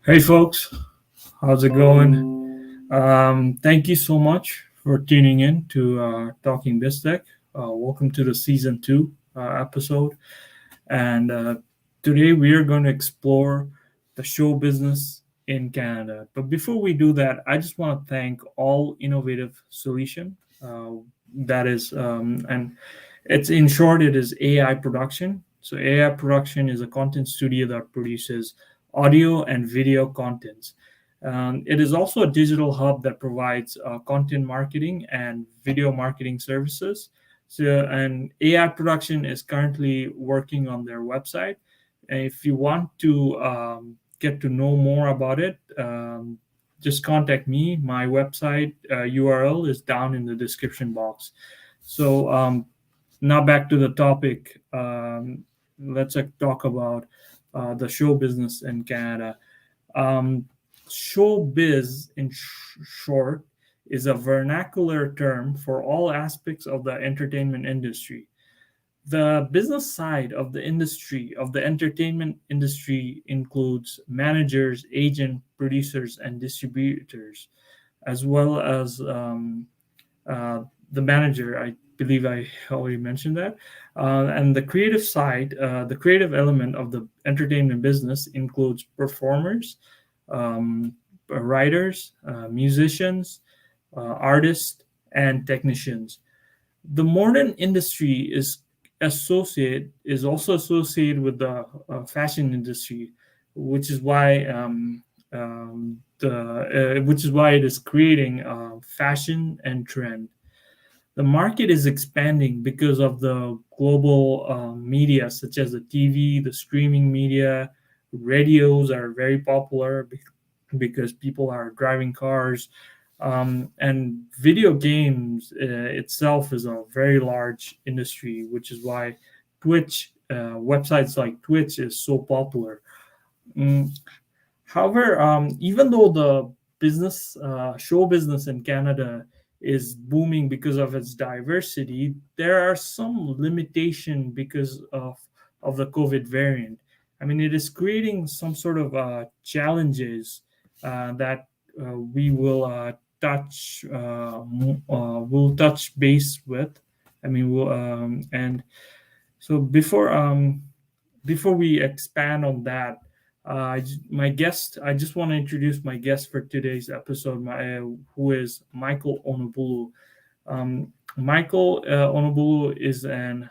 Hey folks, how's it going? Thank you so much for tuning in to Talking BizTech. Welcome to the season two episode. And today we are going to explore the show business in Canada. But before we do that, I just want to thank All Innovative Solution. That is, and it's in short, it is AI production. So AI production is a content studio that produces audio and video contents. It is also a digital hub that provides content marketing and video marketing services. So, and AI production is currently working on their website. And if you want to get to know more about it, just contact me. My website URL is down in the description box. So now back to the topic. Let's talk about the show business in Canada. Um, Showbiz, in short, is a vernacular term for all aspects of the entertainment industry. The business side of the industry, of the entertainment industry, includes managers, agents, producers, and distributors, as well as the manager. I believe I already mentioned that. And the creative side, the creative element of the entertainment business includes performers, writers, musicians, artists, and technicians. The modern industry is also associated with the fashion industry, which is why the which is why it is creating fashion and trend. The market is expanding because of the global media, such as the TV, the streaming media. Radios are very popular because people are driving cars, and video games itself is a very large industry, which is why Twitch, websites like Twitch, is so popular. Mm, However, even though the show business in Canada is booming because of its diversity, there are some limitation because of the COVID variant. I mean, it is creating some sort of challenges that we will touch base with. I mean, and so before we expand on that, I just want to introduce my guest for today's episode, who is Michael Onabolu. Michael Onabolu is an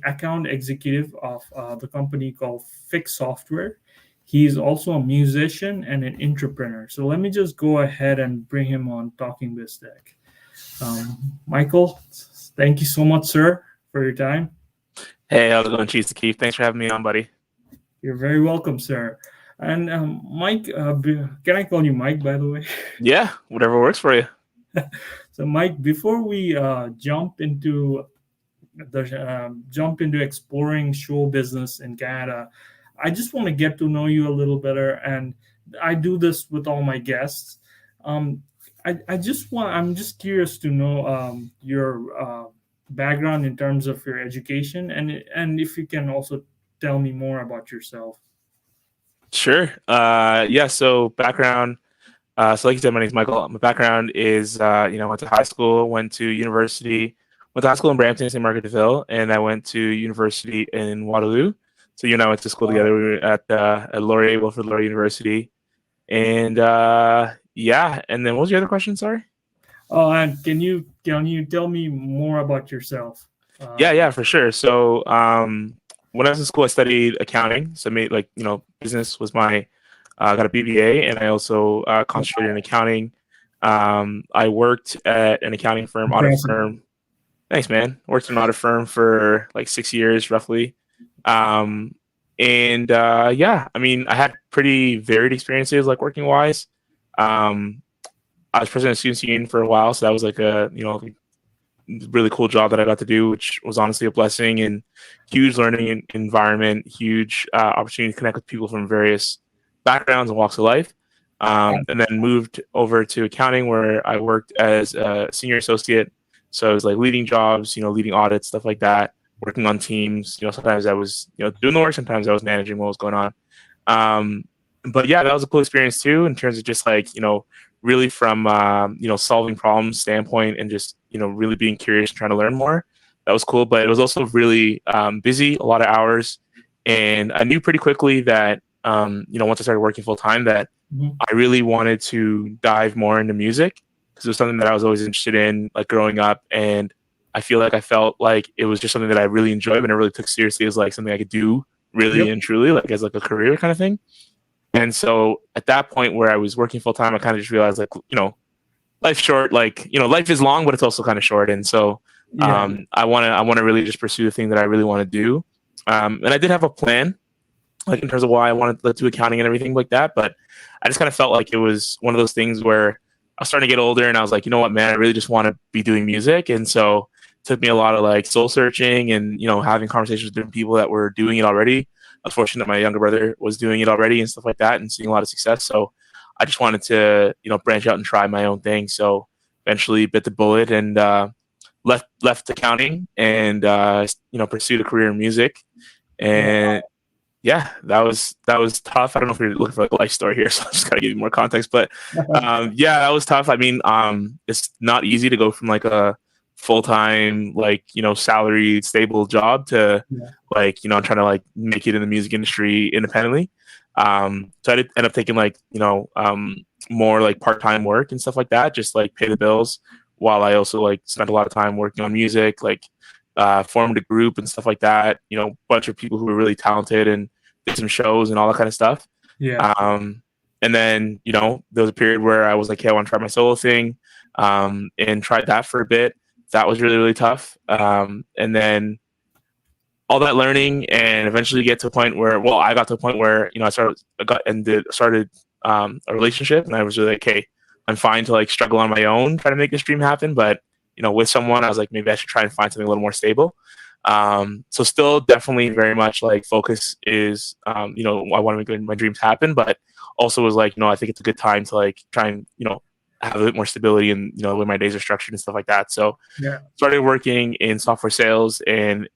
account executive of the company called Fix Software. He's also a musician and an entrepreneur. So let me just go ahead and bring him on Talking Biz Tech. Michael, thank you so much, sir, for your time. Hey, how's it going, Chief Saqif? Thanks for having me on, buddy. You're very welcome, sir. And Mike, can I call you Mike, by the way? Yeah, whatever works for you. So, Mike, before we jump into exploring show business in Canada, I just want to get to know you a little better, and I do this with all my guests. Um, I'm just curious to know your background in terms of your education, and if you can also tell me more about yourself. Sure. Yeah, so background. So like you said, my name's Michael. My background is, went to high school, went to university, went to high school in Brampton, St. Margaret-de-Ville, and I went to university in Waterloo. So you and I went to school Wow. together. We were at Laurier, Wilfrid Laurier University. And yeah, and then what was your other question? Sorry. Oh, and can you tell me more about yourself? Yeah, for sure. So when I was in school, I studied accounting. So I made business was my got a BBA, and I also concentrated in accounting. I worked at an accounting firm, audit Impressive. firm. Thanks, man. Worked in an audit firm for like 6 years, roughly. Um, and yeah, I mean, I had pretty varied experiences, like working wise. Um, I was president of Students Union for a while, so that was like a really cool job that I got to do, which was honestly a blessing and huge learning environment, huge opportunity to connect with people from various backgrounds and walks of life. And then moved over to accounting where I worked as a senior associate. So I was like leading jobs, leading audits, stuff like that, working on teams. Sometimes I was, doing the work. Sometimes I was managing what was going on. Um, But yeah, that was a cool experience too, in terms of just like, really from, solving problems standpoint, and just, really being curious and trying to learn more. That was cool, but it was also really busy, a lot of hours. And I knew pretty quickly that, once I started working full time, that Mhm. I really wanted to dive more into music, because it was something that I was always interested in, like growing up. And I feel like I felt like it was just something that I really enjoyed, and I really took seriously as like something I could do really Yep. and truly, like as like a career kind of thing. And so at that point where I was working full time, I kind of just realized, like, life's short. Like, life is long, but it's also kind of short. And so Yeah. I want to really just pursue the thing that I really want to do. And I did have a plan, like in terms of why I wanted to do accounting and everything like that. But I just kind of felt like it was one of those things where I was starting to get older, and I was like, you know what, man, I really just want to be doing music. And so it took me a lot of like soul searching, and, having conversations with different people that were doing it already. I was fortunate that my younger brother was doing it already and stuff like that, and seeing a lot of success. So I just wanted to, branch out and try my own thing. So eventually bit the bullet, and left accounting, and pursued a career in music. And yeah, that was tough. I don't know if you're looking for like a life story here, so I'm just gotta give you more context. But yeah, that was tough. I mean, it's not easy to go from like a full time, like, salaried, stable job to Yeah. like, trying to like make it in the music industry independently. So I did end up taking like, more like part time work and stuff like that, just like pay the bills, while I also like spent a lot of time working on music, like formed a group and stuff like that. Bunch of people who were really talented, and did some shows and all that kind of stuff. Yeah. Um, and then, there was a period where I was like, hey, I want to try my solo thing, and tried that for a bit. That was really, really tough. And then all that learning, and eventually get to a point where, well, I got to a point where, started a relationship, and I was really like, hey, I'm fine to like struggle on my own, try to make this dream happen. But, with someone, I was like, maybe I should try and find something a little more stable. So still definitely very much like focus is, I want to make my dreams happen, but also was like, I think it's a good time to like try and, have a bit more stability in, the way my days are structured and stuff like that. So Yeah. started working in software sales, and,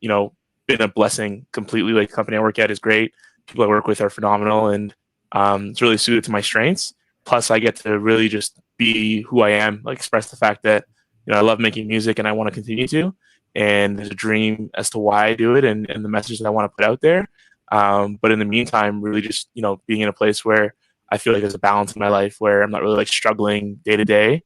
been a blessing completely. Like the company I work at is great. People I work with are phenomenal, and it's really suited to my strengths. Plus I get to really just be who I am, like express the fact that, I love making music, and I want to continue to, and there's a dream as to why I do it, and the message that I want to put out there. But in the meantime, really just, being in a place where I feel like there's a balance in my life, where I'm not really like struggling day to day,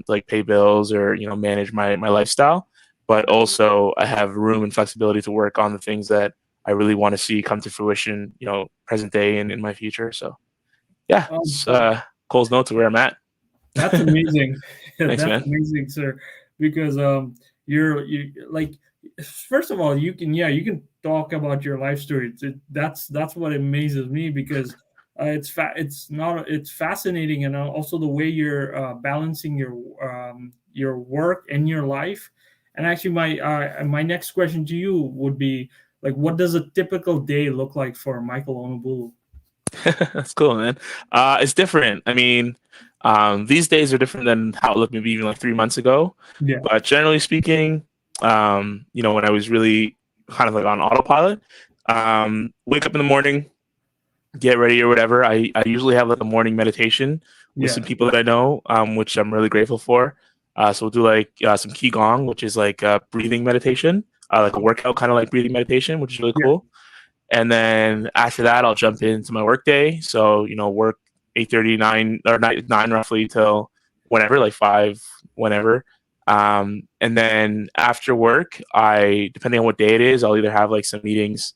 like pay bills or, manage my lifestyle, but also I have room and flexibility to work on the things that I really want to see come to fruition, present day and in my future. So yeah, Um, it's Cole's notes of where I'm at. That's amazing. Thanks, That's man. amazing, sir. Because you like, first of all, you can talk about your life story. That's what amazes me, because it's fascinating, and also the way you're balancing your work and your life. And actually, my next question to you would be, like, what does a typical day look like for Michael Onabolu? That's cool, man. It's different. I mean, these days are different than how it looked maybe even like 3 months ago. Yeah. But generally speaking, when I was really kind of like on autopilot, wake up in the morning, get ready or whatever. I usually have like a morning meditation with Yeah. some people that I know, which I'm really grateful for. So we'll do like some qigong, which is like breathing meditation, like a workout kind of like breathing meditation, which is really Yeah. cool. And then after that, I'll jump into my work day. So, work 8:30, 9 or 9 roughly till whenever, like 5, whenever. And then after work, depending on what day it is, I'll either have like some meetings,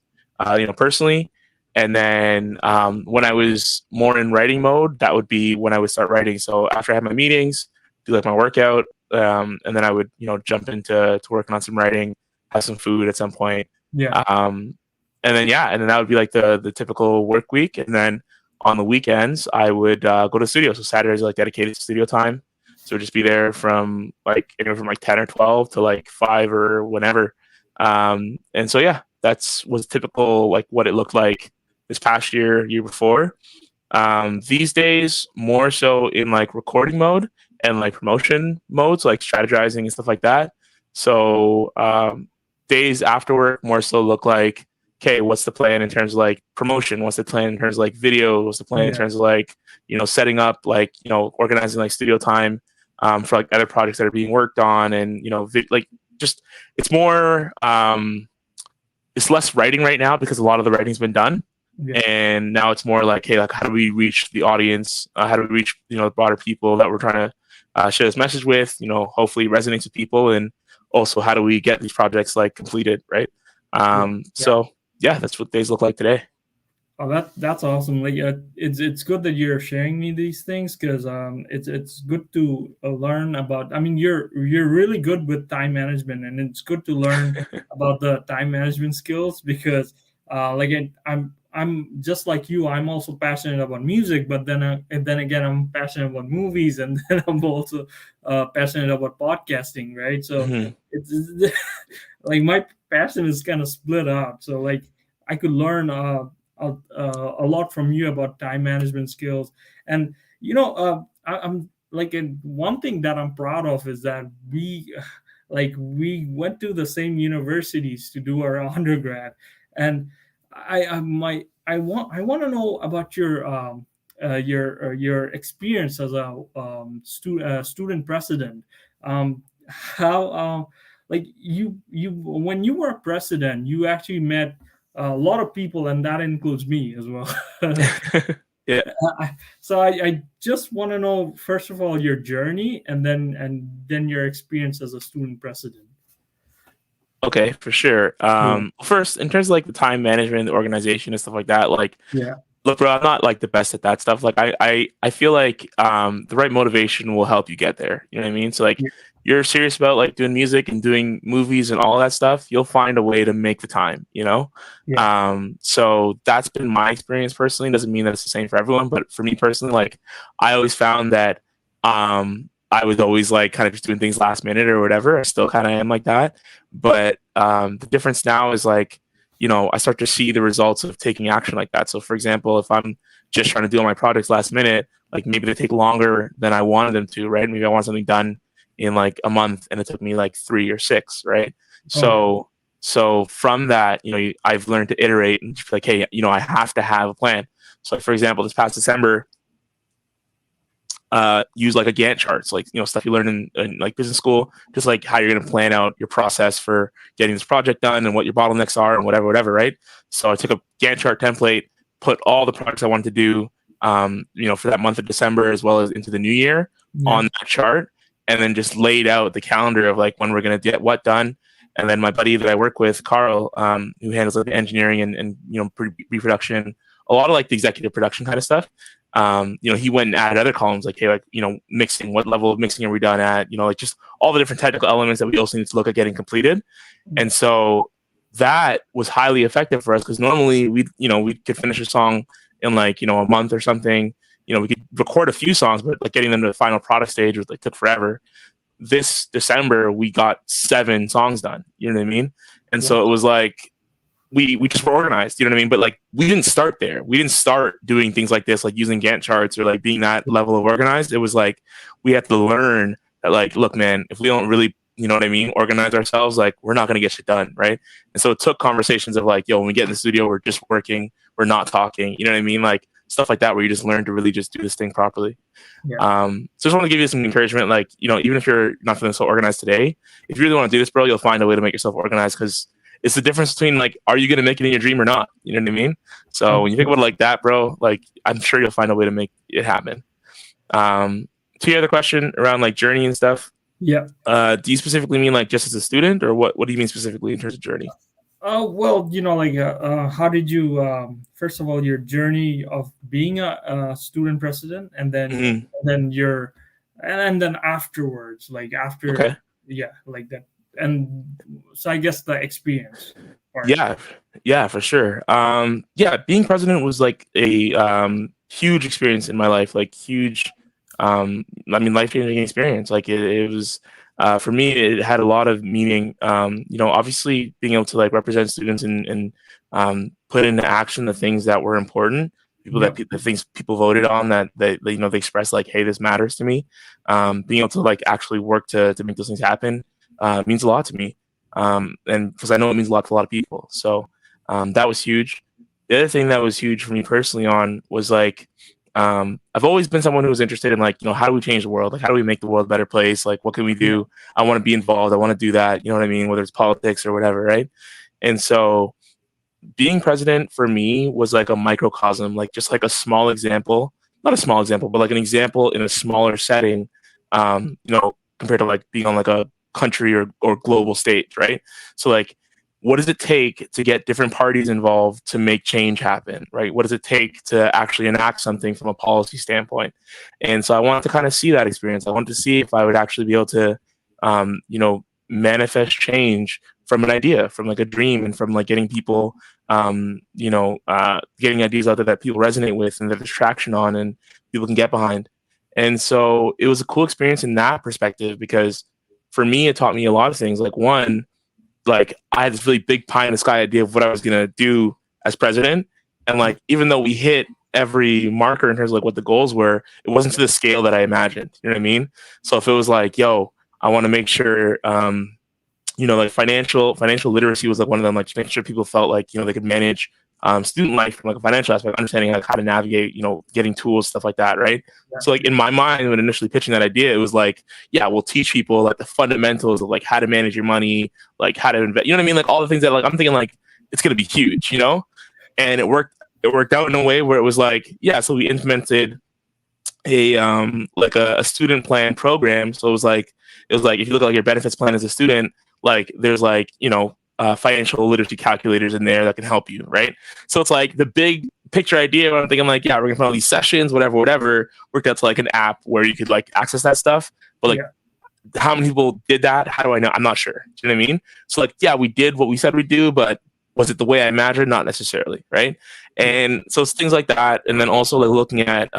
personally. And then when I was more in writing mode, that would be when I would start writing. So after I have my meetings, do like my workout, and then I would, jump into working on some writing, have some food at some point. Yeah. Um, and then that would be like the typical work week. And then on the weekends, I would go to the studio. So Saturdays are like dedicated to studio time. So just be there from like anywhere from like 10 or 12 to like 5 or whenever. And so yeah, that's was typical, like what it looked like this past year before. These days, more so in like recording mode and like promotion modes, like strategizing and stuff like that. So days after work more so look like okay, what's the plan in terms of like promotion? What's the plan in terms of like video? What's the plan in Yeah. terms of like, setting up like, organizing like studio time for like other projects that are being worked on, and like just it's more it's less writing right now because a lot of the writing's been done, Yeah. and now it's more like, hey, like how do we reach the audience? How do we reach the broader people that we're trying to share this message with? Hopefully resonates with people, and also how do we get these projects like completed, right? Yeah. Yeah. So yeah, that's what days look like today. Oh, that's awesome. Like, it's good that you're sharing me these things, because it's good to learn about. I mean, you're really good with time management, and it's good to learn about the time management skills, because like I'm just like you. I'm also passionate about music, but then again, I'm passionate about movies, and then I'm also passionate about podcasting, right? So Mhm. it's like my passion is kind of split out. So like I could learn a lot from you about time management skills. And I'm like, one thing that I'm proud of is that we went to the same universities to do our undergrad. And I want to know about your experience as a student president. How like you when you were president, you actually met a lot of people, and that includes me as well. Yeah. So I just want to know, first of all, your journey, and then your experience as a student president. Okay, for sure. Yeah. First, in terms of like the time management, the organization, and stuff like that, like, Yeah. look, bro, I'm not like the best at that stuff. Like, I feel like the right motivation will help you get there. You know what I mean? So like, Yeah. you're serious about like doing music and doing movies and all that stuff, you'll find a way to make the time. Yeah. So that's been my experience personally. Doesn't mean that it's the same for everyone, but for me personally, like, I always found that I was always like kind of just doing things last minute or whatever. I still kind of am like that, but the difference now is like, I start to see the results of taking action like that. So, for example, if I'm just trying to do all my projects last minute, like maybe they take longer than I wanted them to, right? Maybe I want something done in like a month and it took me like 3 or 6, right? Oh yeah. So from that, I've learned to iterate and just be like, hey, I have to have a plan. So, for example, this past December, use like a Gantt charts, like stuff you learn in like business school, just like how you're going to plan out your process for getting this project done and what your bottlenecks are and whatever, right? So I took a Gantt chart template, put all the projects I wanted to do, for that month of December as well as into the new year Yeah. on that chart, and then just laid out the calendar of like when we're going to get what done. And then my buddy that I work with, Carl, who handles like the engineering and pre-production, a lot of like the executive production kind of stuff. He went and added other columns like, hey, like, mixing, what level of mixing are we done at? Like just all the different technical elements that we also need to look at getting completed. And so that was highly effective for us, because normally we could finish a song in like, a month or something. We could record a few songs, but like getting them to the final product stage was like took forever. This December, we got 7 songs done. You know what I mean? And so it was like, we just were organized, you know what I mean? But like, we didn't start there. We didn't start doing things like this, like using Gantt charts or like being that level of organized. It was like, we had to learn that, like, look, man, if we don't really, you know what I mean, organize ourselves, like, we're not going to get shit done, right? And so it took conversations of like, yo, when we get in the studio, we're just working, we're not talking, you know what I mean? Like stuff like that, where you just learn to really just do this thing properly. Yeah. So just want to give you some encouragement, like, even if you're not feeling so organized today, if you really want to do this, bro, you'll find a way to make yourself organized, because it's the difference between like, are you going to make it in your dream or not? You know what I mean? So when you think about it like that, bro, like, I'm sure you'll find a way to make it happen. To your other question around like journey and stuff, Yeah. do you specifically mean like just as a student, or what do you mean specifically in terms of journey? Oh well, like how did you first of all, your journey of being a student president, and Mhm. then your and then afterwards, like Okay. after, yeah, like that. And so I guess the experience part. Yeah, yeah, for sure. Yeah, being president was like a huge experience in my life, like huge. I mean, life changing experience. Like it was for me. It had a lot of meaning. Obviously being able to like represent students and put into action the things that were important. People that Yep. the things people voted on, that they expressed like, hey, this matters to me. Being able to like actually work to make those things happen means a lot to me, and because I know it means a lot to a lot of people. So That was huge. The other thing that was huge for me personally on was like, I've always been someone who was interested in like, how do we change the world? Like, how do we make the world a better place? Like, what can we Yeah. do? I want to be involved. I want to do that. You know what I mean? Whether it's politics or whatever, right? And so being president for me was like a microcosm, like just like a small example, not a small example, but like an example in a smaller setting, compared to like being on like a country or global stage, right? So like, what does it take to get different parties involved to make change happen, right? What does it take to actually enact something from a policy standpoint? And so I wanted to kind of see that experience. I wanted to see if I would actually be able to, manifest change from an idea, from like a dream, and from like getting people getting ideas out there that people resonate with and that there's traction on and people can get behind. And so it was a cool experience in that perspective because for me, it taught me a lot of things. Like one, like I had this really big pie in the sky idea of what I was going to do as president. And like, even though we hit every marker in terms of like what the goals were, it wasn't to the scale that I imagined. You know what I mean? So if it was like, yo, I want to make sure, like financial literacy was like one of them, like just making sure people felt like, they could manage student life from like a financial aspect, understanding like how to navigate, getting tools, stuff like that, right? Yeah. So like in my mind, when initially pitching that idea, it was like, yeah, we'll teach people like the fundamentals of like how to manage your money, like how to invest, you know what I mean? Like all the things that like I'm thinking like it's gonna be huge, and it worked out in a way where it was like, yeah, so we implemented a student plan program. So it was like if you look at like your benefits plan as a student, like there's like financial literacy calculators in there that can help you, right? So it's like the big picture idea when I'm thinking like, yeah, we're gonna put all these sessions, whatever, worked out to like an app where you could like access that stuff. But like how many people did that? How do I know? I'm not sure. Do you know what I mean? So like, yeah, we did what we said we'd do, but was it the way I imagined? Not necessarily, right? And so it's things like that. And then also like looking at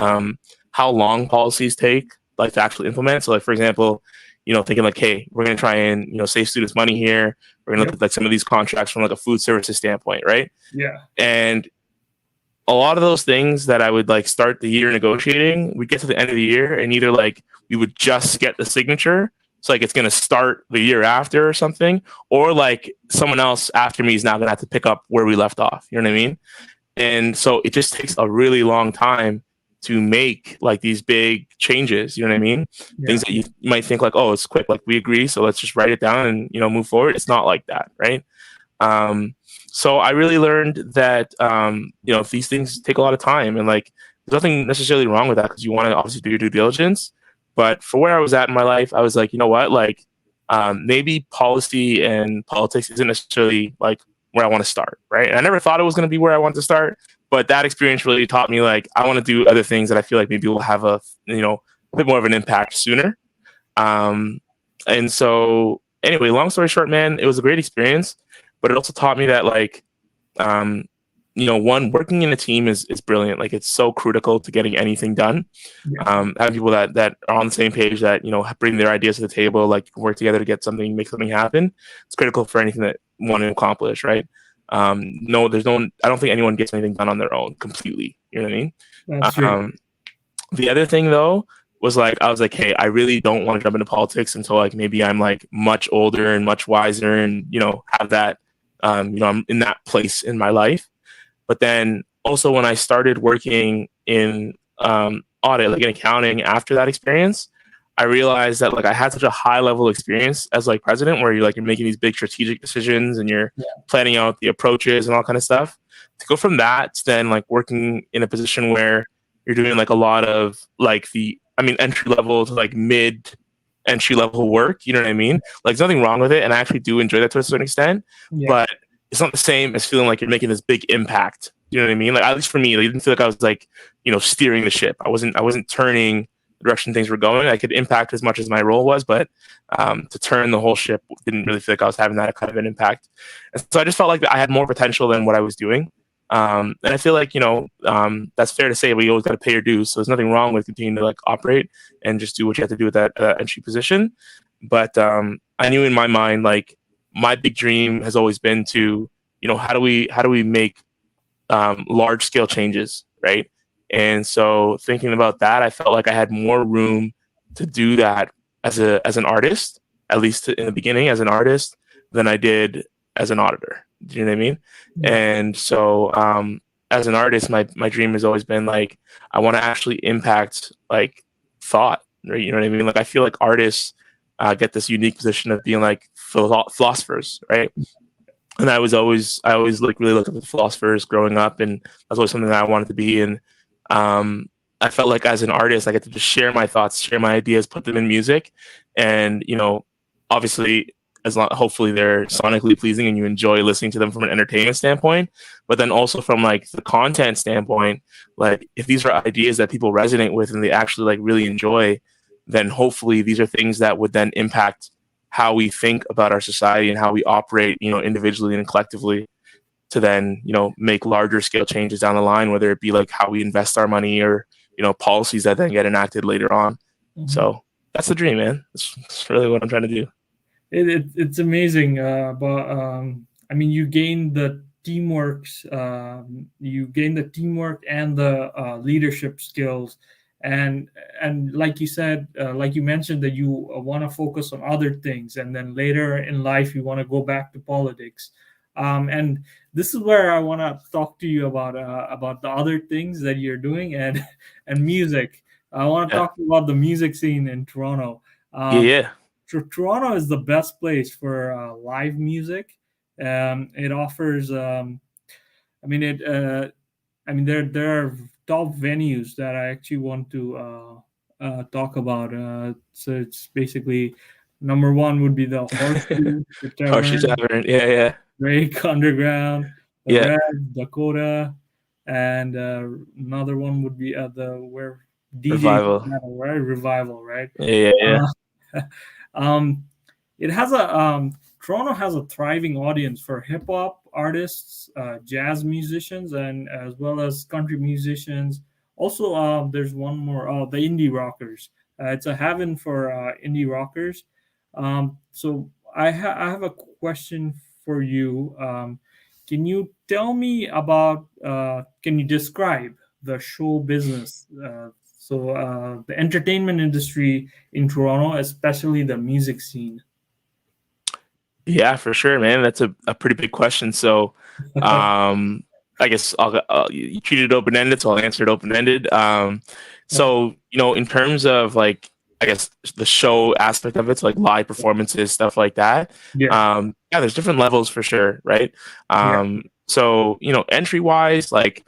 how long policies take like to actually implement. So like for example, thinking like, hey, we're gonna try and save students money here. We're gonna look at like some of these contracts from like a food services standpoint, right? Yeah. And a lot of those things that I would like start the year negotiating, we get to the end of the year and either like we would just get the signature. So like it's gonna start the year after or something, or like someone else after me is now gonna have to pick up where we left off. You know what I mean? And so it just takes a really long time to make like these big changes. You know what I mean? Yeah. Things that you might think like, oh, it's quick, like we agree, so let's just write it down and move forward. It's not like that, right? So I really learned that these things take a lot of time, and like there's nothing necessarily wrong with that because you want to obviously do your due diligence. But for where I was at in my life, I was like, you know what, like maybe policy and politics isn't necessarily like where I want to start, right? And I never thought it was going to be where I want to start, but that experience really taught me like I want to do other things that I feel like maybe will have a bit more of an impact sooner. And so anyway, long story short, man, it was a great experience, but it also taught me that like one, working in a team is brilliant. Like it's so critical to getting anything done. Yeah. Having people that are on the same page, that bring their ideas to the table, like work together to get something, make something happen. It's critical for anything that you want to accomplish, right? No, there's no. I don't think anyone gets anything done on their own completely. You know what I mean? That's true. The other thing though was like I was like, hey, I really don't want to jump into politics until like maybe I'm like much older and much wiser, and have that. I'm in that place in my life. But then also when I started working in audit, like in accounting, after that experience, I realized that like I had such a high level experience as like president, where you're making these big strategic decisions and you're planning out the approaches and all kind of stuff. To go from that to then like working in a position where you're doing like a lot of like entry level to like mid entry level work. You know what I mean? Like there's nothing wrong with it, and I actually do enjoy that to a certain extent. Yeah. But it's not the same as feeling like you're making this big impact. You know what I mean? Like at least for me, like, I didn't feel like I was like steering the ship. I wasn't turning the direction things were going. I could impact as much as my role was, but to turn the whole ship, didn't really feel like I was having that kind of an impact. And so I just felt like I had more potential than what I was doing. And I feel like that's fair to say, but you always got to pay your dues. So there's nothing wrong with continuing to like operate and just do what you have to do with that entry position. But I knew in my mind, like my big dream has always been to how do we make large scale changes, right? And so thinking about that, I felt like I had more room to do that as an artist, at least in the beginning as an artist, than I did as an auditor. Do you know what I mean? Yeah. And so as an artist, my dream has always been like I want to actually impact like thought. Right? You know what I mean? Like I feel like artists get this unique position of being like philosophers, right? And I always like really looked up to philosophers growing up, and that's always something that I wanted to be. And um, I felt like as an artist, I get to just share my thoughts, share my ideas, put them in music, and obviously, as long hopefully they're sonically pleasing and you enjoy listening to them from an entertainment standpoint, but then also from like the content standpoint, like if these are ideas that people resonate with and they actually like really enjoy, then hopefully these are things that would then impact how we think about our society and how we operate, individually and collectively to then, make larger scale changes down the line, whether it be like how we invest our money or, policies that then get enacted later on. So that's the dream, man. That's really what I'm trying to do. It's amazing. But I mean, you gain the teamwork and the leadership skills, and like you said, like you mentioned that you want to focus on other things, and then later in life you want to go back to politics. And this is where I want to talk to you about the other things that you're doing and and music. I want to Yeah. talk about the music scene in Toronto. Yeah. Um, Yeah. Toronto is the best place for live music. It offers. I mean, it. I mean, there are top venues that I actually want to talk about. So it's basically number one would be the Horseshoe, the Harshy Tavern, Tavern. Yeah. Yeah. Drake Underground, the Yeah. Red, Dakota, and another one would be the where DJ Revival. right? Revival, right? Yeah. Yeah. Um, it has a Toronto has a thriving audience for hip hop artists, jazz musicians, and as well as country musicians. Also, there's one more, the indie rockers. It's a heaven for indie rockers. So I have a question for you. Can you tell me about? Can you describe the show business? The entertainment industry in Toronto, especially the music scene. Yeah, for sure, man. That's a pretty big question. So, um, I guess you treated it open ended, so I'll answer it open ended. So in terms of like, I guess the show aspect of it, so like live performances, stuff like that. Yeah, Yeah, there's different levels for sure, right? yeah, So entry wise, like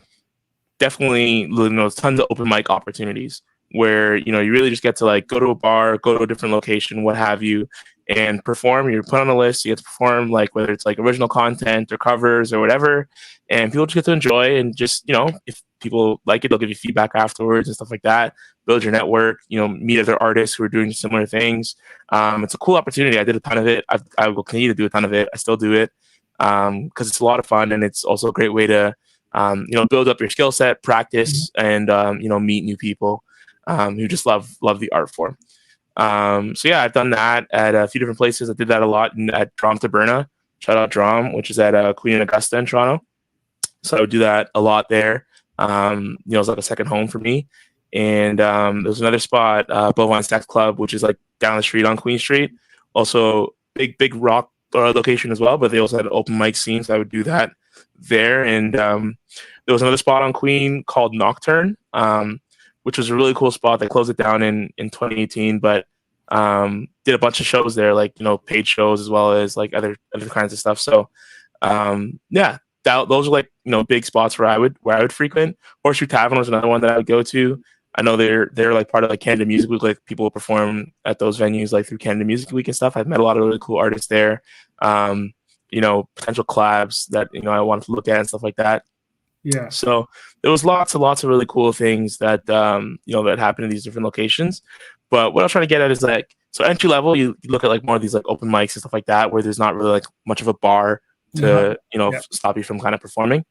definitely tons of open mic opportunities where you really just get to like go to a bar, go to a different location, what have you, and perform. You're put on a list, you get to perform like whether it's like original content or covers or whatever, and people just get to enjoy. And just if people like it, they'll give you feedback afterwards and stuff like that. Build your network, meet other artists who are doing similar things. It's a cool opportunity. I did a ton of it. I will continue to do a ton of it. I still do it because it's a lot of fun, and it's also a great way to build up your skill set, practice, and meet new people who just love the art form. So yeah, I've done that at a few different places. I did that a lot at Drom Taberna. Shout out Drom, which is at Queen and Augusta in Toronto. So I would do that a lot there. It's like a second home for me. And there's another spot, Bovine Sex Club, which is like down the street on Queen Street. Also, big rock location as well, but they also had an open mic scene, so I would do that there. And there was another spot on Queen called Nocturne, which was a really cool spot. They closed it down in 2018, but did a bunch of shows there, like paid shows as well as like other kinds of stuff. So yeah, those are like big spots where I would frequent. Horseshoe Tavern was another one that I would go to. I know they're like part of like Canada Music Week. Like people perform at those venues like through Canada Music Week and stuff. I've met a lot of really cool artists there. Potential collabs that I wanted to look at and stuff like that. yeah, So there was lots and lots of really cool things that that happened in these different locations. But what I'm trying to get at is like, so entry level, you look at like more of these like open mics and stuff like that, where there's not really like much of a bar to yeah, stop you from kind of performing.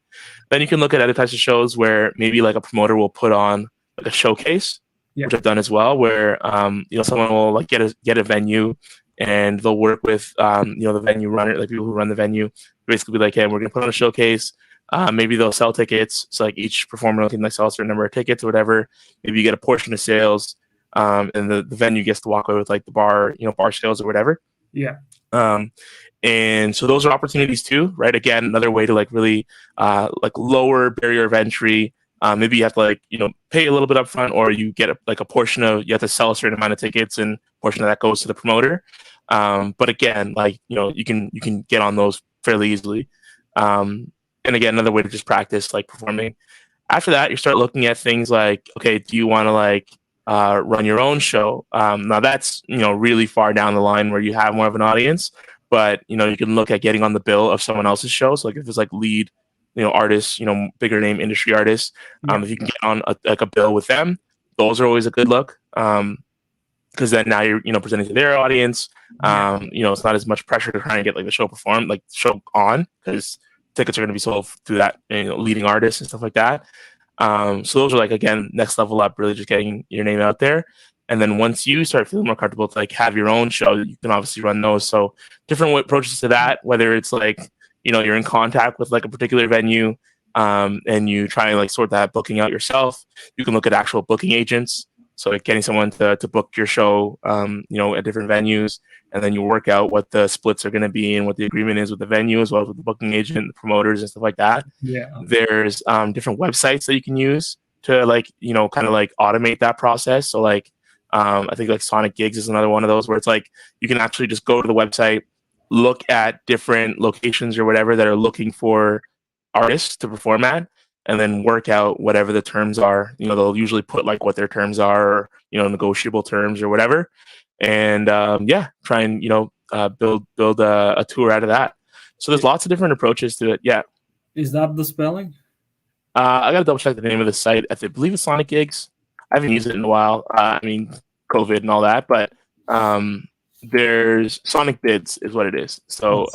Then you can look at other types of shows where maybe like a promoter will put on like a showcase, yeah, which I've done as well, where someone will like get a venue and they'll work with the venue runner, like people who run the venue, basically be like, hey, we're gonna put on a showcase. Maybe they'll sell tickets. So like each performer can like sell a certain number of tickets or whatever. Maybe you get a portion of sales, and the venue gets to walk away with like the bar sales or whatever. yeah, And so those are opportunities too, right? Again, another way to like really like lower barrier of entry. Maybe you have to like pay a little bit up front, or you get like a portion of, you have to sell a certain amount of tickets, and a portion of that goes to the promoter. But again, like you can get on those fairly easily. And again, another way to just practice like performing. After that, you start looking at things like, okay, do you want to like run your own show? Now that's really far down the line where you have more of an audience, but you can look at getting on the bill of someone else's show. So like if it's like lead, artists, bigger name industry artists, Yeah. if you can get on like a bill with them, those are always a good look. Because then now you're presenting to their audience. Yeah. It's not as much pressure to try and get like the show performed, like show on, because tickets are going to be sold through that leading artists and stuff like that. So those are like, again, next level up, really just getting your name out there. And then once you start feeling more comfortable to like have your own show, you can obviously run those. So different approaches to that, whether it's like you're in contact with like a particular venue, and you try and like sort that booking out yourself. You can look at actual booking agents. So like getting someone to book your show, at different venues, and then you work out what the splits are going to be and what the agreement is with the venue, as well as with the booking agent, the promoters, and stuff like that. Yeah. There's different websites that you can use to like kind of like automate that process. So like I think like Sonic Gigs is another one of those where it's like you can actually just go to the website, look at different locations or whatever that are looking for artists to perform at, and then work out whatever the terms are. They'll usually put like what their terms are, or negotiable terms or whatever, and try and build a tour out of that. So there's lots of different approaches to it. Yeah. Is that the spelling? I gotta double check the name of the site. I believe it's Sonic Gigs. I haven't used it in a while. I mean, COVID and all that, but there's Sonic Bids is what it is. So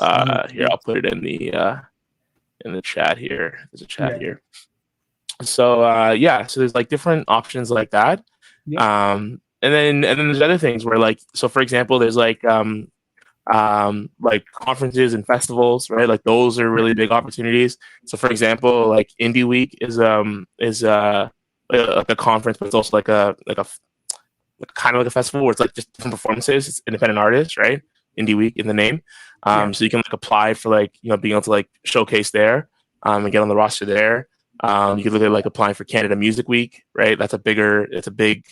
here, I'll put it in the chat here. There's a chat here. So so there's like different options like that. Yeah. And then there's other things where like, so for example, there's like conferences and festivals, right? Like those are really big opportunities. So for example, like Indie Week is like a conference, but it's also like a kind of like a festival where it's like just different performances. It's independent artists, right? Indie Week in the name. So you can like apply for like being able to like showcase there, and get on the roster there. You could look at like applying for Canada Music Week, right? It's a big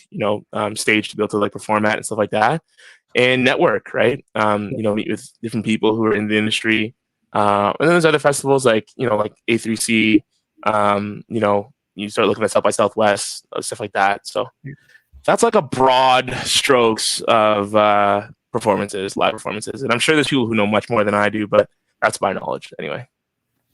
stage to be able to like perform at and stuff like that, and network, right? Meet with different people who are in the industry, and then there's other festivals like like A3C. You start looking at South by Southwest, stuff like that. So that's like a broad strokes of performances, live performances, and I'm sure there's people who know much more than I do, but that's my knowledge anyway.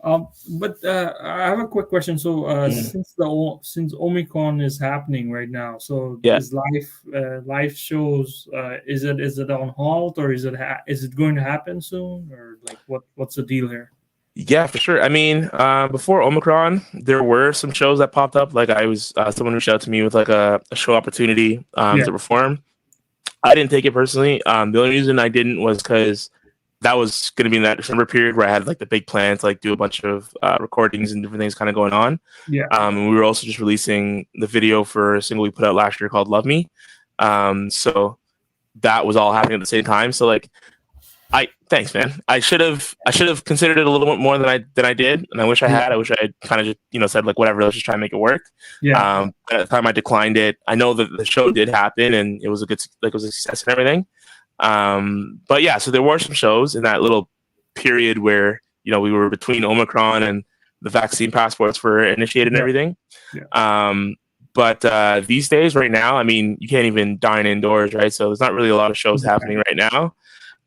But I have a quick question. So since Omicron is happening right now, so is live shows, is it on halt, or is it going to happen soon, or like what's the deal here? Yeah, for sure. I mean, before Omicron, there were some shows that popped up. Like I was someone reached out to me with like a show opportunity to perform. I didn't take it personally. The only reason I didn't was because that was going to be in that December period where I had like the big plan to like do a bunch of recordings and different things kind of going on. Yeah. And we were also just releasing the video for a single we put out last year called Love Me. So that was all happening at the same time. So like, thanks, man. I should have considered it a little bit more than I did, and I wish I had. I wish I had kind of just said like whatever, let's just try and make it work. Yeah. But at the time I declined it. I know that the show did happen and it was a success and everything. But yeah, so there were some shows in that little period where we were between Omicron and the vaccine passports were initiated and everything. Yeah. But these days, right now, I mean, you can't even dine indoors, right? So there's not really a lot of shows happening right now.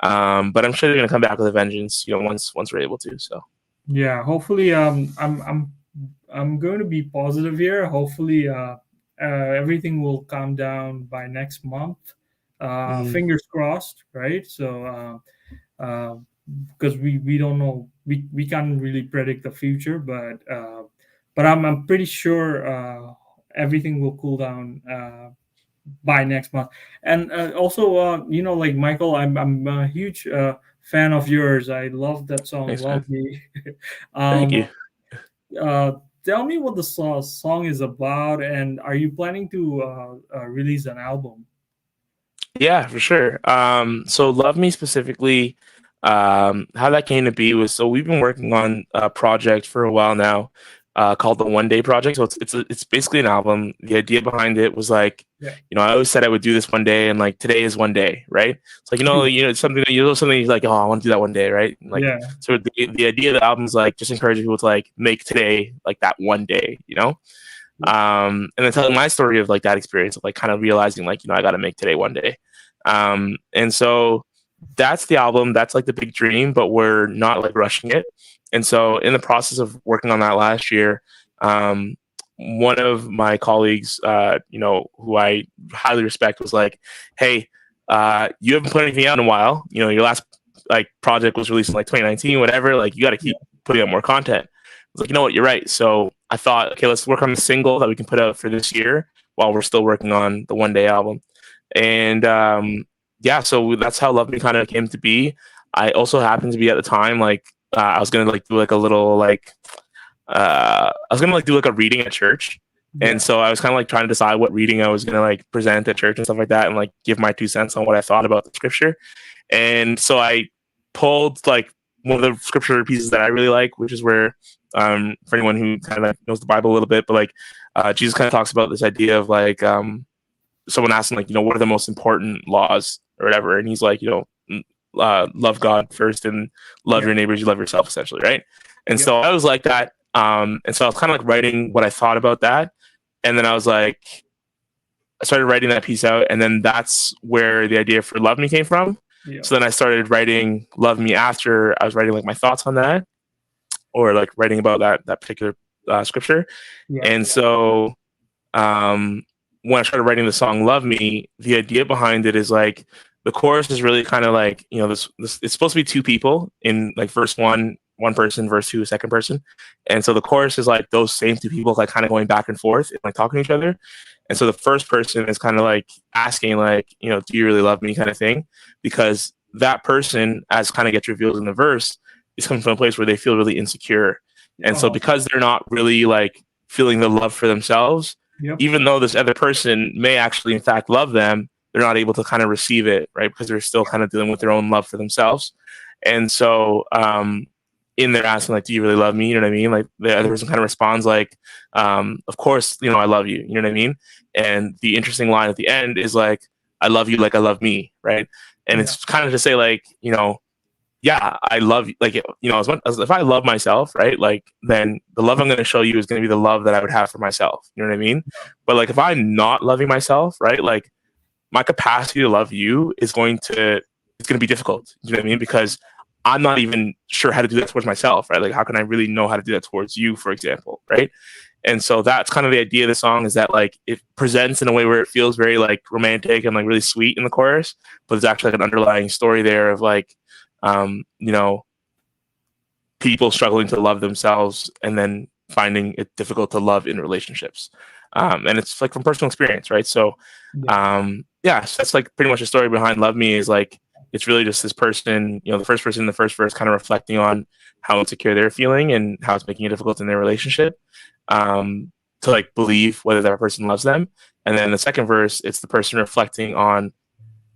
But I'm sure they're gonna come back with a vengeance, once we're able to. So yeah, hopefully, I'm going to be positive here. Hopefully, everything will calm down by next month. Fingers crossed, right? So, because we don't know, we can't really predict the future, but I'm pretty sure everything will cool down by next month. And also, like Michael, I'm a huge fan of yours. I love that song. Thanks, Love man. Me. Thank you. Tell me what the song is about, and are you planning to release an album? Yeah, for sure. So Love Me specifically How that came to be was, so we've been working on a project for a while now, called the One Day Project. So it's basically an album. The idea behind it was like, Yeah. I always said I would do this one day, and like today is one day, right? It's like, it's something that something you're like, oh, I want to do that one day, right? And like, Yeah. so the idea of the album is like just encouraging people to like make today like that one day, and then telling my story of like that experience of like kind of realizing like, I got to make today one day. And so that's the album. That's like the big dream, but we're not like rushing it. And so in the process of working on that last year, one of my colleagues, who I highly respect, was like, "Hey, you haven't put anything out in a while. Your last like project was released in like 2019, whatever. Like, you got to keep putting out more content." I was like, "You know what? You're right." So I thought, okay, let's work on the single that we can put out for this year while we're still working on the One Day album. And yeah, so that's how Love Me kind of came to be. I also happened to be at the time like, I was gonna like do like a little like I was gonna like do like a reading at church. And so I was kind of like trying to decide what reading I was gonna like present at church and stuff like that, and like give my 2 cents on what I thought about the scripture. And so I pulled like one of the scripture pieces that I really like, which is where, for anyone who kind of knows the Bible a little bit, but like Jesus kind of talks about this idea of like, someone asked him like, what are the most important laws or whatever, and he's like, love God first and love your neighbors, you love yourself, essentially, right? And so I was like that, and so I was kind of like writing what I thought about that, and then I was like, I started writing that piece out, and then that's where the idea for Love Me came from. So then I started writing Love Me after I was writing like my thoughts on that, or like writing about that particular scripture. And so when I started writing the song Love Me, the idea behind it is like the chorus is really kind of like, this it's supposed to be two people in like verse one person, verse two, second person. And so the chorus is like those same two people like kind of going back and forth and like talking to each other. And so the first person is kind of like asking like, do you really love me kind of thing? Because that person, as kind of gets revealed in the verse, is coming from a place where they feel really insecure. And so because they're not really like feeling the love for themselves, even though this other person may actually in fact love them, they're not able to kind of receive it, right? Because they're still kind of dealing with their own love for themselves. And so in there asking like, do you really love me? You know what I mean? Like the other person kind of responds like, of course, I love you. You know what I mean? And the interesting line at the end is like, I love you like I love me, right? And it's kind of to say like, yeah, I love you. Like, as if I love myself, right? Like, then the love I'm going to show you is going to be the love that I would have for myself. You know what I mean? But like, if I'm not loving myself, right? Like, my capacity to love you it's going to be difficult. You know what I mean? Because I'm not even sure how to do that towards myself, right? Like, how can I really know how to do that towards you, for example, right? And so that's kind of the idea of the song, is that like it presents in a way where it feels very like romantic and like really sweet in the chorus, but there's actually like an underlying story there of like, people struggling to love themselves and then finding it difficult to love in relationships. And it's like from personal experience, right? So, so that's like pretty much the story behind Love Me, is like, it's really just this person, the first person in the first verse kind of reflecting on how insecure they're feeling and how it's making it difficult in their relationship, to like believe whether that person loves them. And then the second verse, it's the person reflecting on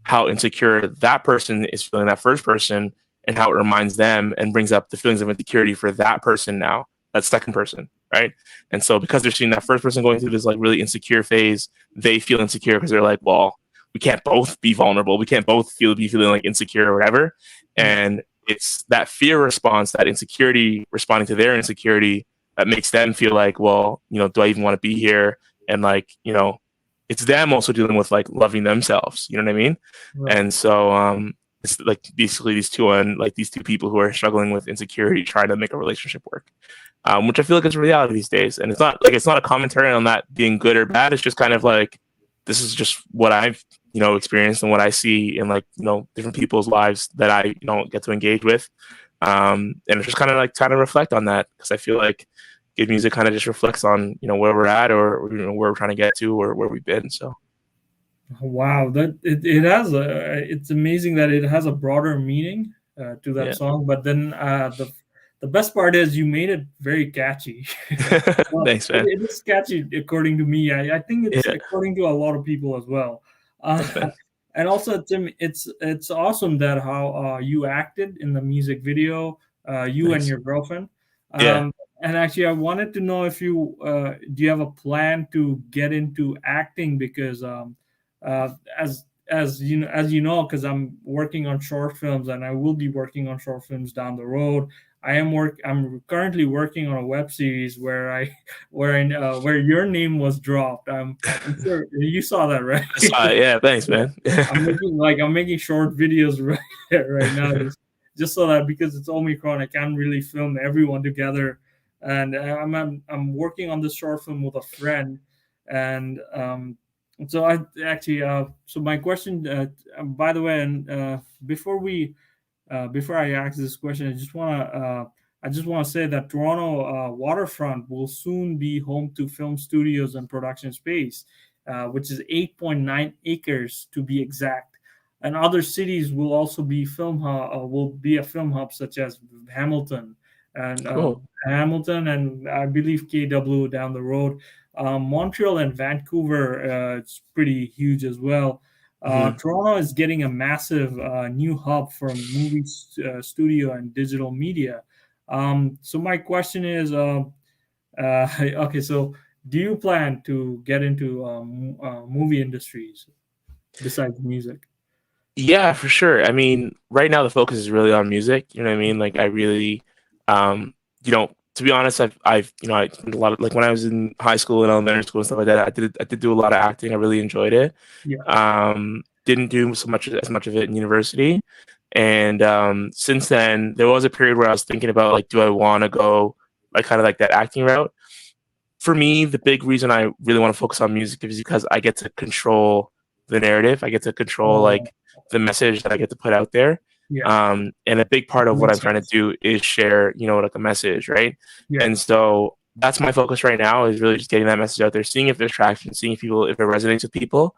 how insecure that person is feeling, that first person, and how it reminds them and brings up the feelings of insecurity for that person now, that second person, right? And so because they're seeing that first person going through this like really insecure phase, they feel insecure because they're like, well, we can't both be vulnerable. We can't both be feeling like insecure or whatever. And it's that fear response, that insecurity responding to their insecurity, that makes them feel like, well, do I even want to be here? And like, it's them also dealing with like loving themselves. You know what I mean? Right. And so it's like basically these two people who are struggling with insecurity trying to make a relationship work, which I feel like is a reality these days. And it's not a commentary on that being good or bad. It's just kind of like, this is just what I've experienced and what I see in like different people's lives that I get to engage with, and it's just kind of like trying to reflect on that, because I feel like good music kind of just reflects on where we're at, or where we're trying to get to, or where we've been. So wow, that it has it's amazing that it has a broader meaning to that song. But then the best part is you made it very catchy. Well, thanks, man. it is catchy according to me. I think it's according to a lot of people as well. Thanks, man. And also, Tim, it's awesome that how you acted in the music video, you and Thanks. your girlfriend. Yeah. And actually, I wanted to know if you do you have a plan to get into acting because uh, as you know, because I'm working on short films and I will be working on short films down the road. I'm currently working on a web series where I where your name was dropped. I'm sure you saw that, right? I saw it. Yeah. Thanks, man. I'm making short videos right now just so that because it's Omicron I can't really film everyone together, and I'm working on this short film with a friend, and so I actually so my question by the way, and before I ask this question, I just want to say that Toronto waterfront will soon be home to film studios and production space, which is 8.9 acres to be exact. And other cities will also be will be a film hub, such as Hamilton and Cool. Hamilton, and I believe KW down the road. Montreal and Vancouver, it's pretty huge as well. Hmm. Toronto is getting a massive new hub for movie studio and digital media. So my question is, okay, so do you plan to get into movie industries besides music? Yeah, for sure. I mean, right now the focus is really on music. You know what I mean? Like I really, um, to be honest, I did a lot of like when I was in high school and elementary school and stuff like that. I did do a lot of acting. I really enjoyed it. Yeah, Didn't do as much of it in university, and since then there was a period where I was thinking about like, do I want to go like kind of like that acting route? For me, the big reason I really want to focus on music is because I get to control the narrative. I get to control oh, like the message that I get to put out there. yeah, And a big part of what I'm makes trying to sense. do is share, like a message, right? Yeah, And so that's my focus right now is really just getting that message out there, seeing if there's traction, seeing if it resonates with people,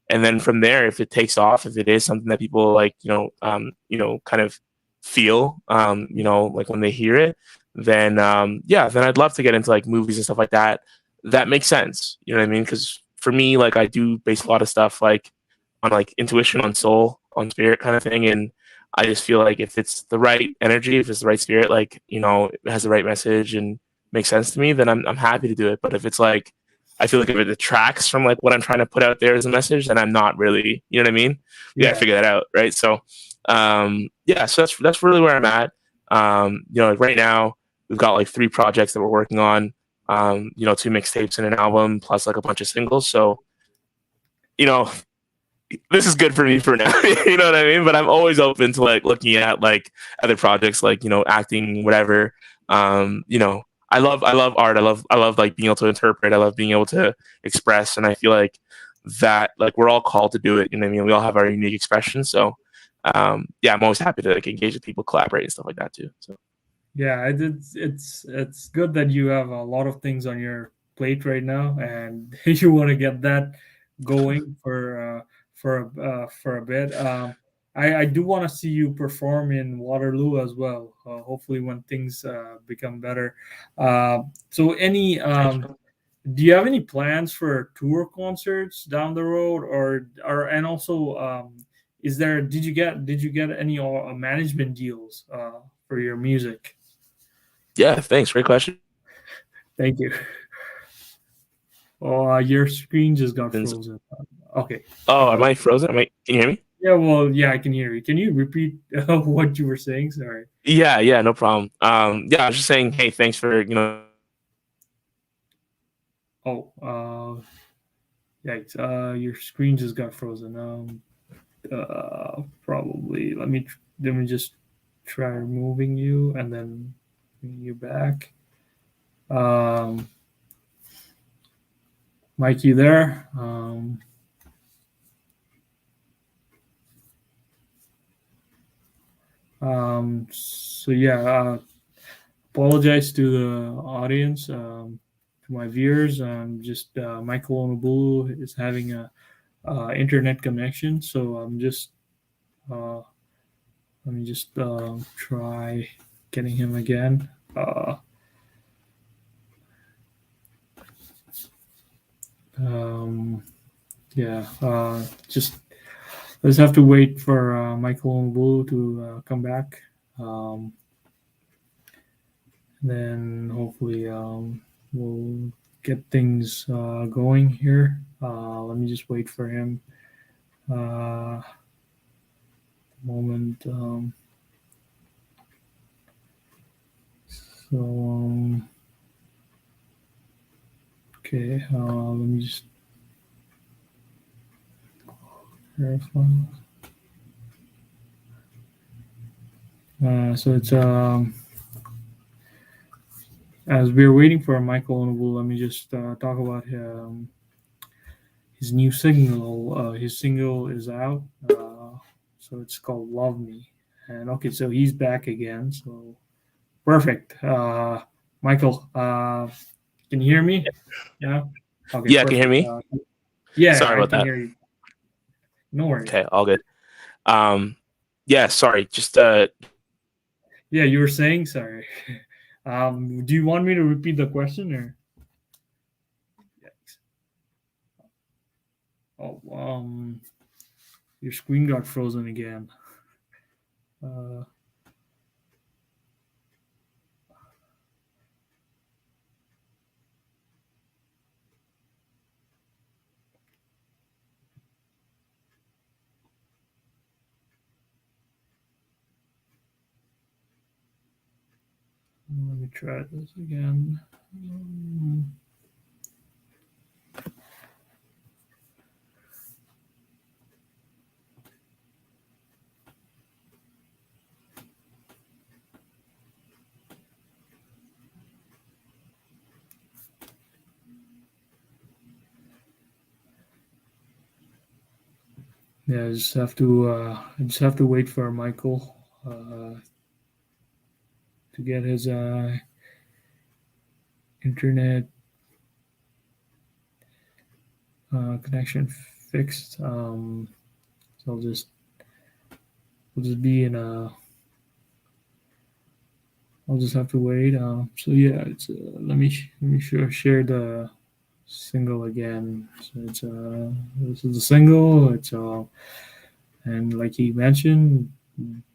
and then from there, if it takes off, if it is something that people like, kind of feel, like when they hear it, then yeah, then I'd love to get into like movies and stuff like that. That makes sense. You know what I mean? Because for me, like I do base a lot of stuff like on like intuition, on soul, on spirit kind of thing. And I just feel like if it's the right energy, if it's the right spirit, like, it has the right message and makes sense to me, then I'm happy to do it. But if it's like I feel like if it detracts from like what I'm trying to put out there as a message, then I'm not really, you know what I mean? We gotta yeah, figure that out, right? So yeah, so that's really where I'm at. Like right now we've got like 3 projects that we're working on. 2 mixtapes and an album plus like a bunch of singles. So, you know, this is good for me for now. You know what I mean? But I'm always open to like looking at like other projects, like acting, whatever. I love art. I love like being able to interpret. I love being able to express, and I feel like that like we're all called to do it. You know what I mean? We all have our unique expression. So yeah, I'm always happy to like engage with people, collaborate, and stuff like that too. So yeah. It's good that you have a lot of things on your plate right now, and you want to get that going for a bit. I do want to see you perform in Waterloo as well. Hopefully, when things become better. So, thanks, man. do you have any plans for tour concerts down the road, or and also is there did you get any management deals for your music? Yeah, thanks. Great question. Thank you. Oh, your screen just got frozen. Okay. Oh, Uh, am I frozen? Can you hear me? yeah, well, yeah, I can hear you. Can you repeat what you were saying? Sorry. Yeah, yeah, no problem. Yeah, I was just saying, hey, thanks for Oh, yikes. Your screen just got frozen. Probably. Let me just try removing you and then bring you back. Um, Mike, you there? So yeah, apologize to the audience, to my viewers. Just Michael Onabolu is having a internet connection, so I'm just uh, let me just try getting him again. Um, yeah, just Let's have to wait for Michael Onabolu to come back. Then hopefully we'll get things going here. Let me just wait for him. Moment. Okay. Let me just verify. So it's as we're waiting for Michael Onabolu, let me just talk about his new single. His single is out, so it's called "Love Me." And okay, so he's back again. So perfect. Michael, can you hear me? Yeah. Okay. Yeah, can you hear Perfect. me? Yeah, Sorry I about can that. hear you. No worries. Okay, all good. Yeah, sorry. Just Yeah, you were saying. Sorry. Do you want me to repeat the question or? Oh, your screen got frozen again. Uh, Let me try this again. Yeah, I just have to wait for Michael to get his internet connection fixed. So we'll just be in a. I'll just have to wait. So yeah, it's share the single again. So it's this is the single. It's and like he mentioned,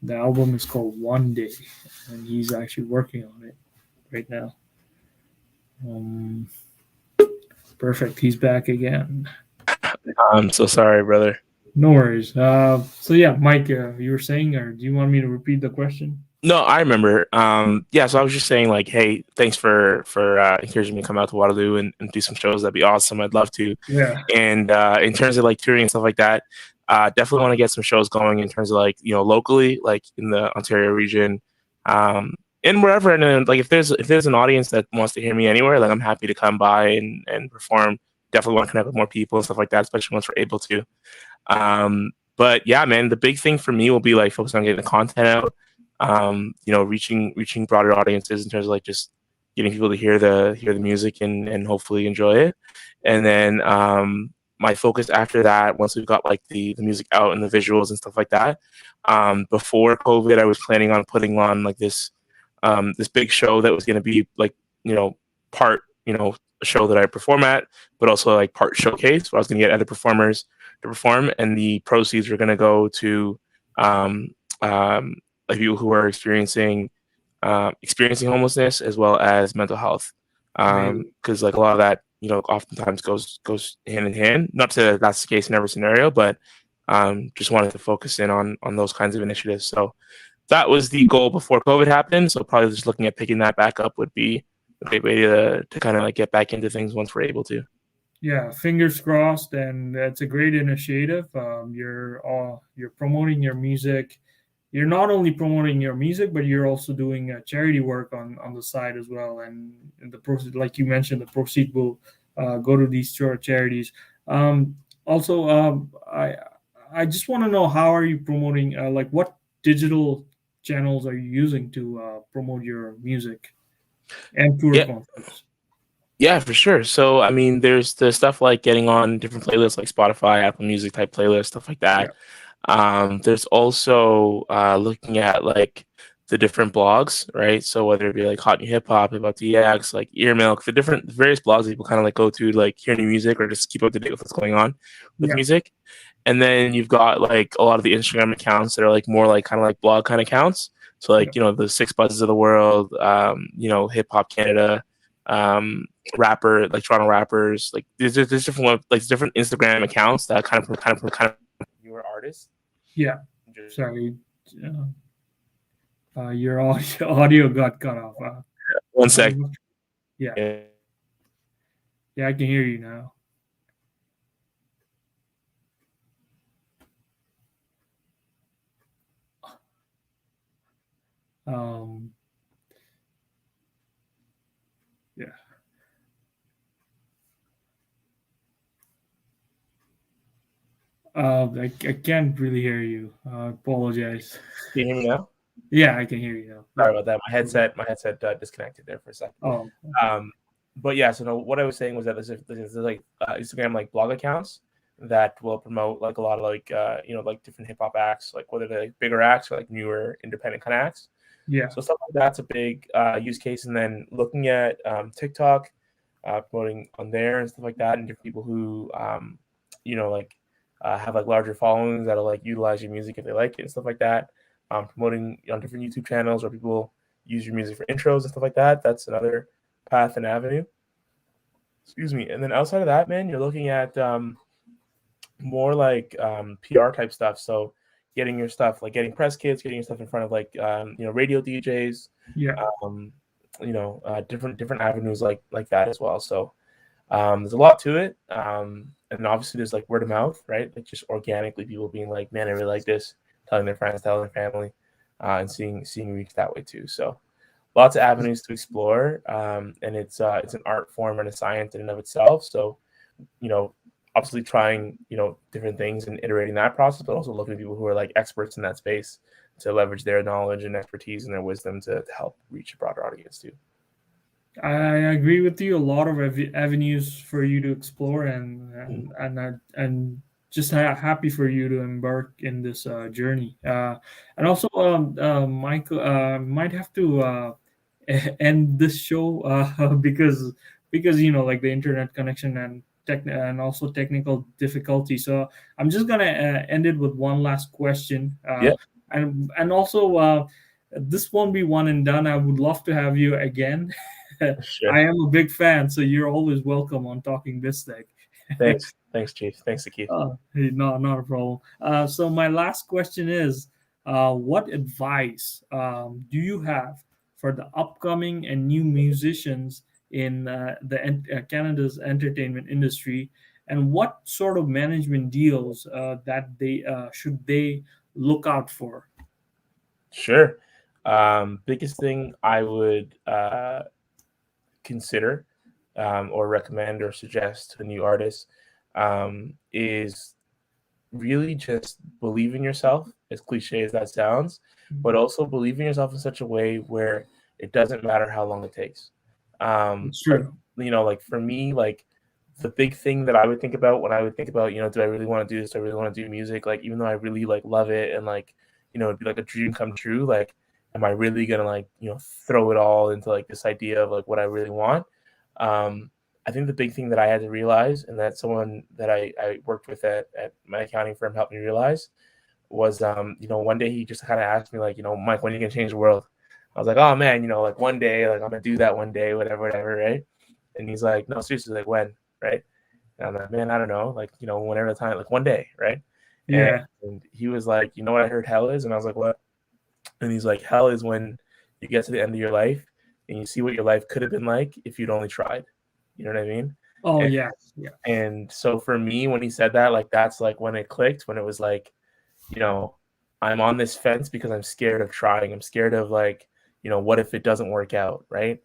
the album is called One Day, and he's actually working on it right now. Um, Perfect. He's back again. I'm so sorry, brother. No worries. So yeah, Mike, you were saying, or do you want me to repeat the question? No, I remember. Yeah, so I was just saying, like, hey, thanks for encouraging me to come out to Waterloo and do some shows. That'd be awesome. I'd love to. Yeah. And in terms of like touring and stuff like that, definitely want to get some shows going in terms of like locally, like in the Ontario region, and wherever. And then, like if there's an audience that wants to hear me anywhere, like I'm happy to come by and perform. Definitely want to connect with more people and stuff like that, especially once we're able to. But yeah, man, the big thing for me will be like focusing on getting the content out. Reaching broader audiences in terms of like just getting people to hear the music and hopefully enjoy it. And then my focus after that, once we've got like the music out and the visuals and stuff like that, before COVID, I was planning on putting on like this big show that was going to be like part a show that I perform at, but also like part showcase where I was going to get other performers to perform, and the proceeds were going to go to um, like people who are experiencing homelessness as well as mental health, Amazing. because like a lot of that oftentimes goes hand in hand. Not that that's the case in every scenario, but just wanted to focus in on those kinds of initiatives. So that was the goal before COVID happened. So probably just looking at picking that back up would be a great way to kind of like get back into things once we're able to. Yeah, fingers crossed, and that's a great initiative. You're promoting your music. You're not only promoting your music, but you're also doing charity work on the side as well. And the proceed, like you mentioned, the proceed will go to these charities. Also, I just want to know, how are you promoting? Like, what digital channels are you using to promote your music and tour Yeah, concerts? yeah, for sure. So I mean, there's the stuff like getting on different playlists like Spotify, Apple Music type playlists, stuff like Yeah, that. There's also looking at like the different blogs, right? So whether it be like Hot New Hip Hop, about DX, like Ear Milk, the various blogs that people kind of like go to like hear new music or just keep up to date with what's going on with yeah, music. And then you've got like a lot of the Instagram accounts that are like more like kind of like blog kind of accounts. So like, Yeah. the Six Buzzes of the world, Hip Hop Canada, um, rapper like Toronto rappers. Like there's different like different Instagram accounts that kind of newer artists. Yeah. Sorry. Your audio got cut off. One Uh, sec. yeah. Yeah, I can hear you now. Um, yeah. I can't really hear you. Apologize. Can you hear me now? Yeah, I can hear you now. Sorry Yeah. about that. My headset disconnected there for a second. Oh, Um, but yeah, so no, what I was saying was that there's like Instagram like blog accounts that will promote like a lot of like like different hip hop acts, like whether they're like bigger acts or like newer independent kind of acts. yeah. So stuff like that's a big use case. And then looking at TikTok, promoting on there and stuff like that, and different people who like have like larger followings that'll like utilize your music if they like it and stuff like that. Promoting on different YouTube channels where people use your music for intros and stuff like that. That's another path and avenue. Excuse me. And then outside of that, man, you're looking at more like PR type stuff. So getting your stuff, like getting press kits, getting your stuff in front of like radio DJs, Yeah. different avenues like that as well. So there's a lot to it. And obviously there's like word of mouth, right? Like just organically people being like, man, I really like this, telling their friends, telling their family, and seeing reach that way too. So lots of avenues to explore. And it's an art form and a science in and of itself. So, obviously trying, different things and iterating that process, but also looking at people who are like experts in that space to leverage their knowledge and expertise and their wisdom to help reach a broader audience too. I agree with you. A lot of avenues for you to explore, and just happy for you to embark in this journey. And also, Michael, might have to end this show because like the internet connection and and also technical difficulty. So I'm just gonna end it with one last question, Yeah, and also this won't be one and done. I would love to have you again. sure. I am a big fan, so you're always welcome on Talking BizTech. Thanks, Chief. Thanks, Saqif. Hey, no, not a problem. So my last question is, what advice do you have for the upcoming and new musicians in Canada's entertainment industry, and what sort of management deals that they should they look out for? Sure. Biggest thing I would consider or recommend or suggest to a new artist is really just believe in yourself, as cliche as that sounds, but also believe in yourself in such a way where it doesn't matter how long it takes. It's Like, true. like for me, like the big thing that I would think about when I would think about, do I really want to do this? Do I really want to do music? Like, even though I really like love it and like, it'd be like a dream come true. Like, am I really gonna like, throw it all into like this idea of like what I really want? Um, I think the big thing that I had to realize, and that someone that I worked with at my accounting firm helped me realize, was one day he just kind of asked me like, Mike, when are you gonna change the world? I was like, oh man, like one day, like I'm gonna do that one day, whatever, right? And he's like, no, seriously, like when, right? And I'm like, man, I don't know, like whenever the time, like one day, right? And, Yeah. and he was like, you know what I heard hell is? And I was like, what? And he's like, hell is when you get to the end of your life and you see what your life could have been like if you'd only tried. You know what I mean? Oh And, yeah. Yeah. and so for me, when he said that, like that's like when it clicked, when it was like, you know, I'm on this fence because I'm scared of trying. I'm scared of like, what if it doesn't work out, right?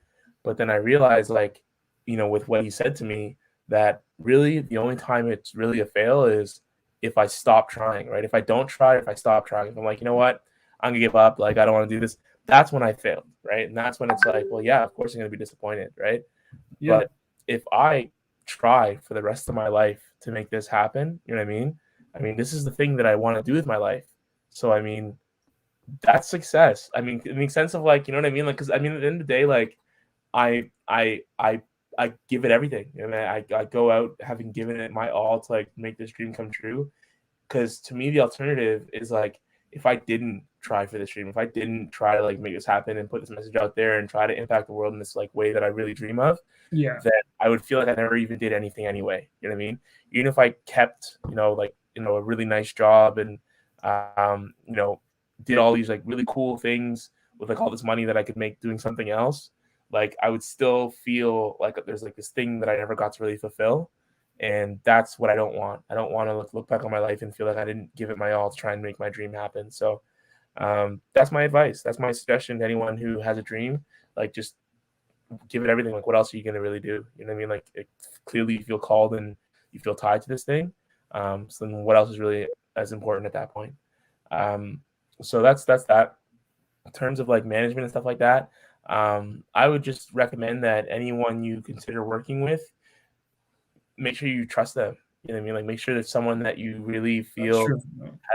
But then I realized like, with what he said to me, that really the only time it's really a fail is if I stop trying, right? If I don't try, if I stop trying, if I'm like, you know what, I'm gonna give up, like I don't want to do this, that's when I failed, right? And that's when it's like, well, yeah, of course I'm gonna be disappointed, right? Yeah. But if I try for the rest of my life to make this happen, you know what I mean? I mean, this is the thing that I want to do with my life. So I mean, that's success. I mean, it makes sense of like, you know what I mean? Like, because I mean, at the end of the day, like, I I I I give it everything. I go out having given it my all to like make this dream come true, because to me the alternative is like if I didn't try for this dream, if I didn't try to like make this happen and put this message out there and try to impact the world in this like way that I really dream of, Yeah, then I would feel like I never even did anything anyway. You know what I mean? Even if I kept, like, a really nice job and, did all these like really cool things with like all this money that I could make doing something else, like I would still feel like there's like this thing that I never got to really fulfill. And that's what I don't want. I don't want to look back on my life and feel like I didn't give it my all to try and make my dream happen. So that's my advice. That's my suggestion to anyone who has a dream. Like, just give it everything. Like, what else are you going to really do? You know what I mean? Like, clearly you feel called and you feel tied to this thing. So then what else is really as important at that point? So that's that. In terms of like management and stuff like that, I would just recommend that anyone you consider working with, make sure you trust them. You know what I mean? Like, make sure that someone that you really that's feel true.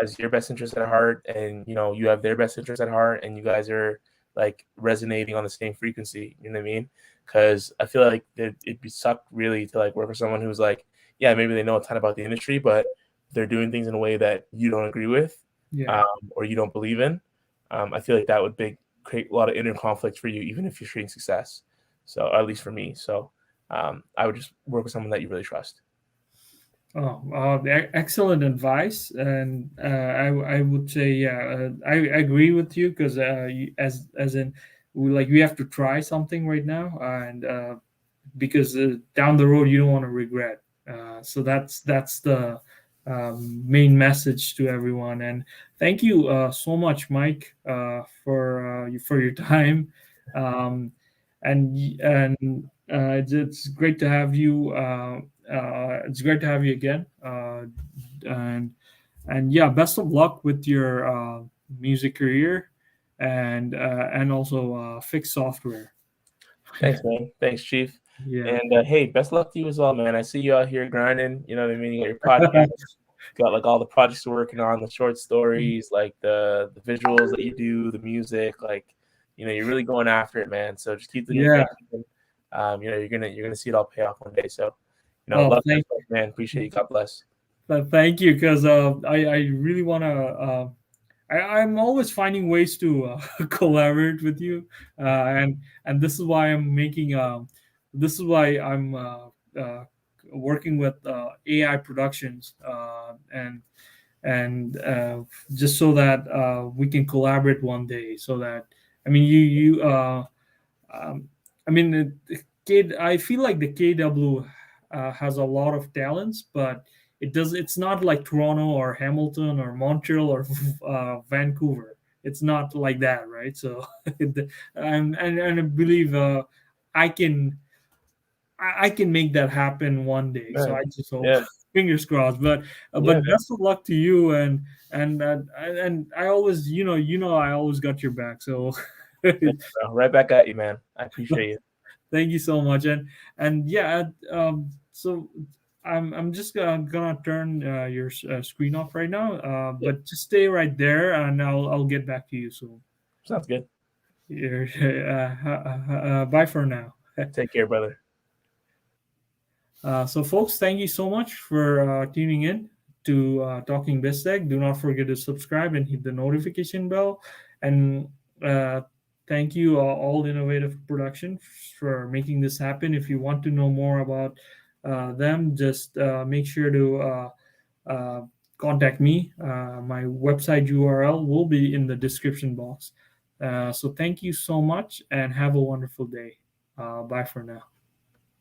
has your best interest at heart, and you have their best interest at heart, and you guys are like resonating on the same frequency. You know what I mean? Because I feel like it'd be suck really to like work with someone who's like, yeah, maybe they know a ton about the industry, but they're doing things in a way that you don't agree with, Yeah. or you don't believe in. I feel like that would create a lot of inner conflict for you, even if you're creating success. So, at least for me. So, I would just work with someone that you really trust. Oh, excellent advice, and I would say, yeah, I agree with you because as in we have to try something right now, and because down the road you don't want to regret. So that's the main message to everyone. And thank you so much, Mike, for your time. Um, and it's great to have you. It's great to have you again. And yeah, best of luck with your music career, and also fix software. Thanks, man. Thanks, Chief. Yeah. And hey, best luck to you as well, man. I see you out here grinding. You know what I mean? You got your podcast, got like all the projects you're working on, the short stories, like the visuals that you do, the music. Like, you're really going after it, man. So just keep doing your Yeah. thing. And, you're gonna see it all pay off one day. So, Oh, love that stuff, man. Appreciate you. God bless. thank you, because I really want to. I'm always finding ways to collaborate with you, and this is why I'm making. This is why I'm working with AI productions, and just so that we can collaborate one day. So that, I mean, you um, I mean, I feel like the KW has a lot of talents, but it's not like Toronto or Hamilton or Montreal or Vancouver. It's not like that, right? So, and I believe I can I can make that happen one day. So Man. I just hope, Yeah. fingers crossed. But Yeah, man. best of luck to you, and I always, I always got your back. So Thanks, bro. Right back at you, man. I appreciate you. thank you so much. And yeah, so I'm just gonna turn your screen off right now. Yeah. But just stay right there, and I'll get back to you soon. Sounds good. Here, bye for now. Take care, brother. So, folks, thank you so much for tuning in to Talking BizTech. Do not forget to subscribe and hit the notification bell. And thank you, All Innovative Production, for making this happen. If you want to know more about them, just make sure to uh, contact me. My website URL will be in the description box. So, thank you so much and have a wonderful day. Bye for now.